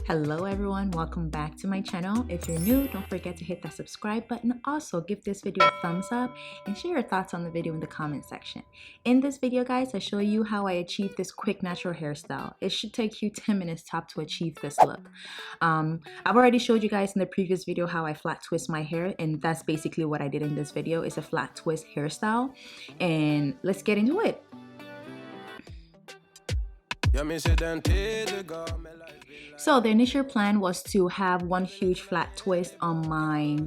Hello everyone, welcome back to my channel. If you're new, don't forget to hit that subscribe button. Also, give this video a thumbs up and share your thoughts on the video in the comment section. In this video, guys, I show you how I achieve this quick natural hairstyle. It should take you 10 minutes top to achieve this look. I've already showed you guys in the previous video how I flat twist my hair, and that's basically what I did in this video. It's a flat twist hairstyle, and let's get into it. So the initial plan was to have one huge flat twist on my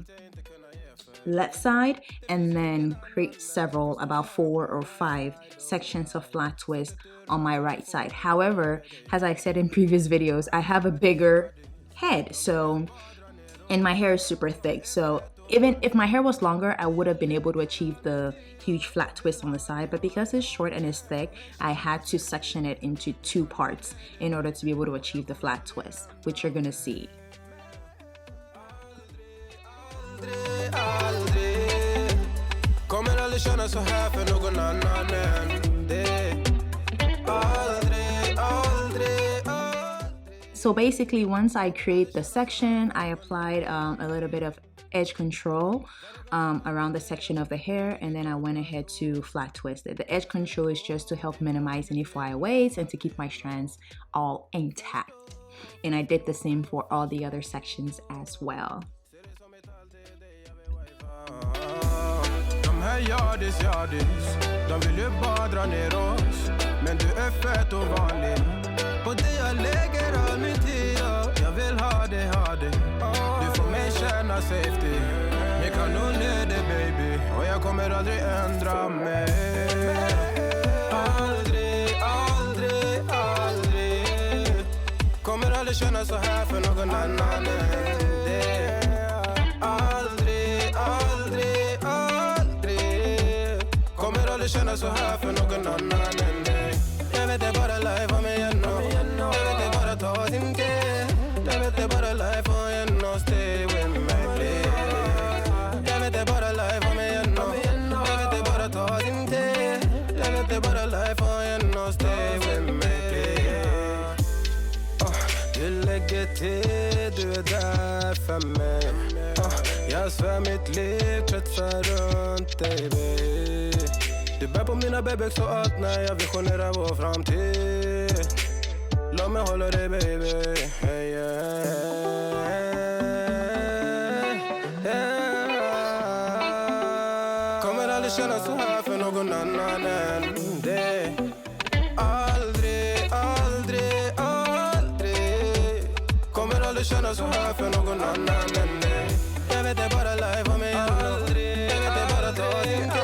left side and then create several, about 4 or 5 sections of flat twist on my right side. However, as I said in previous videos, I have a bigger head, and my hair is super thick, so even if my hair was longer, I would have been able to achieve the huge flat twist on the side, but because it's short and it's thick, I had to section it into 2 parts in order to be able to achieve the flat twist, which you're gonna see. So basically, once I create the section, I applied a little bit of edge control around the section of the hair, and then I went ahead to flat twist it. The edge control is just to help minimize any flyaways and to keep my strands all intact. And I did the same for all the other sections as well. Och det jag lägger all min tid och jag vill ha det Du får mig känna safety Jag kan nog det baby Och jag kommer aldrig ändra mig Aldrig, aldrig, aldrig Kommer aldrig känna så här för någon annan än det Aldrig, aldrig, aldrig Kommer aldrig känna så här för någon annan än dig Jag vet det bara live om igen Jag vet det bara ta sin tid Jag vet det bara live och igen och stay with me please Jag vet det bara live om igen Jag vet det bara ta sin tid Jag vet det bara live och igen och stay with me please Du lägger till, du är där för mig Jag svär mitt liv, kretsar runt dig baby Du bär på mina bebek så allt när jag visionerar vår framtid Låt mig hålla dig baby hey, yeah, yeah. Kommer aldrig känna så här för någon annan än dig Aldrig, aldrig, aldrig Kommer aldrig känna så här för någon annan än dig Jag vet det bara live om mig aldrig Jag vet det bara ta din tid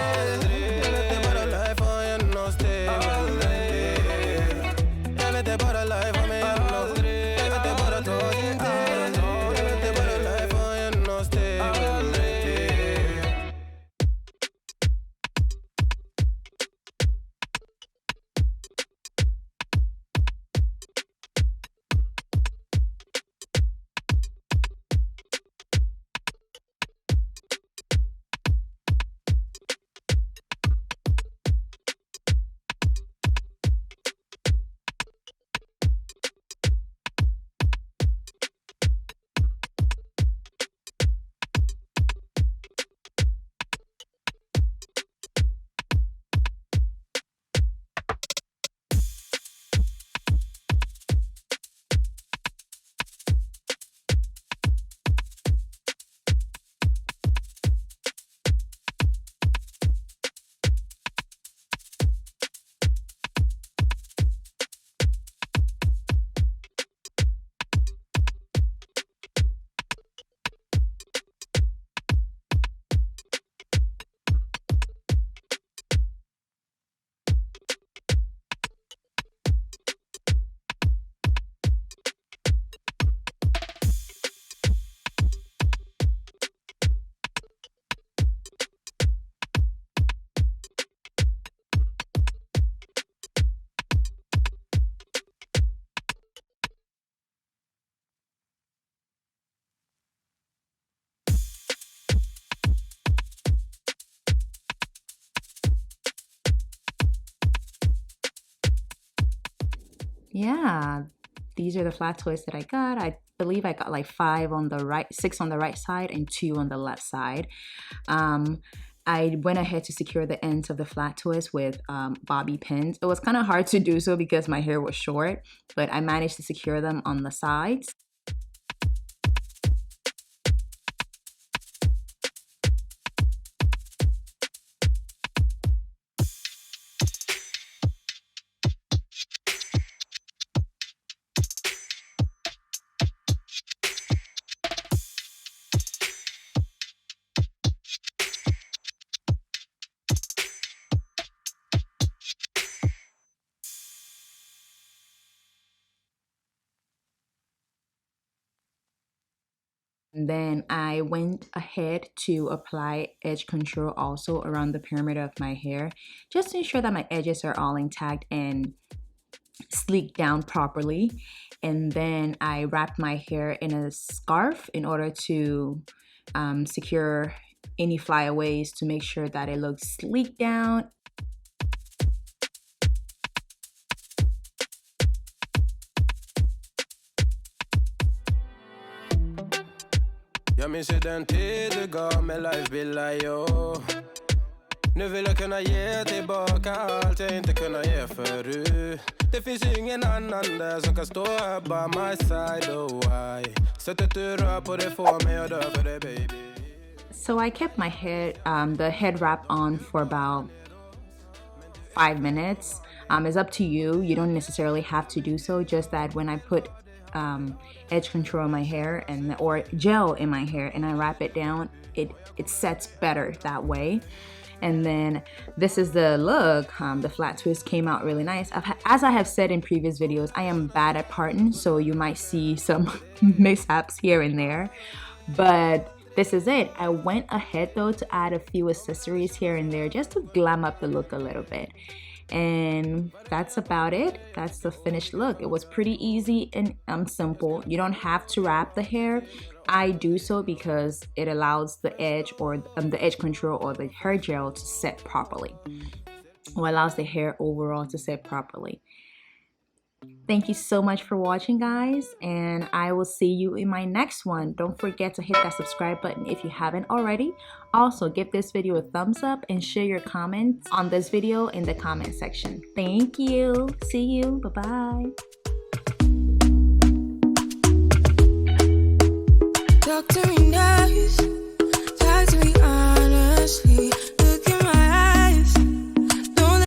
Yeah, these are the flat twists that I got. I believe I got like 5 on the right, 6 on the right side, and 2 on the left side. I went ahead to secure the ends of the flat twist with bobby pins. It was kind of hard to do so because my hair was short, but I managed to secure them on the sides. Then I went ahead to apply edge control also around the perimeter of my hair, just to ensure that my edges are all intact and sleek down properly. And then I wrapped my hair in a scarf in order to secure any flyaways, to make sure that it looks sleek down. Jag minns ju den tid du gav mig life billar jag. Nu vill jag kunna ge tillbaka allt jag inte kunnat ge förut. Det finns ju ingen annan där som kan stå här by my side, oh why. Sättet du rör på det får mig att dö för det, baby. So I kept my head, the head wrap on for about 5 minutes. It's up to you. You don't necessarily have to do so, just that when I put edge control in my hair or gel in my hair and I wrap it down, it sets better that way. And then this is the look. The flat twist came out really nice. As I have said in previous videos, I am bad at parting, so you might see some mishaps here and there, but this is it. I went ahead though to add a few accessories here and there just to glam up the look a little bit. And that's about it. That's the finished look. It was pretty easy and simple. You don't have to wrap the hair. I do so because it allows the edge or the edge control or the hair gel to set properly, or allows the hair overall to set properly. Thank you so much for watching, guys, and I will see you in my next one. Don't forget to hit that subscribe button if you haven't already. Also, give this video a thumbs up and share your comments on this video in the comment section. Thank you. See you. Bye-bye. Talk to me nice, talk to me honestly. Look in my eyes.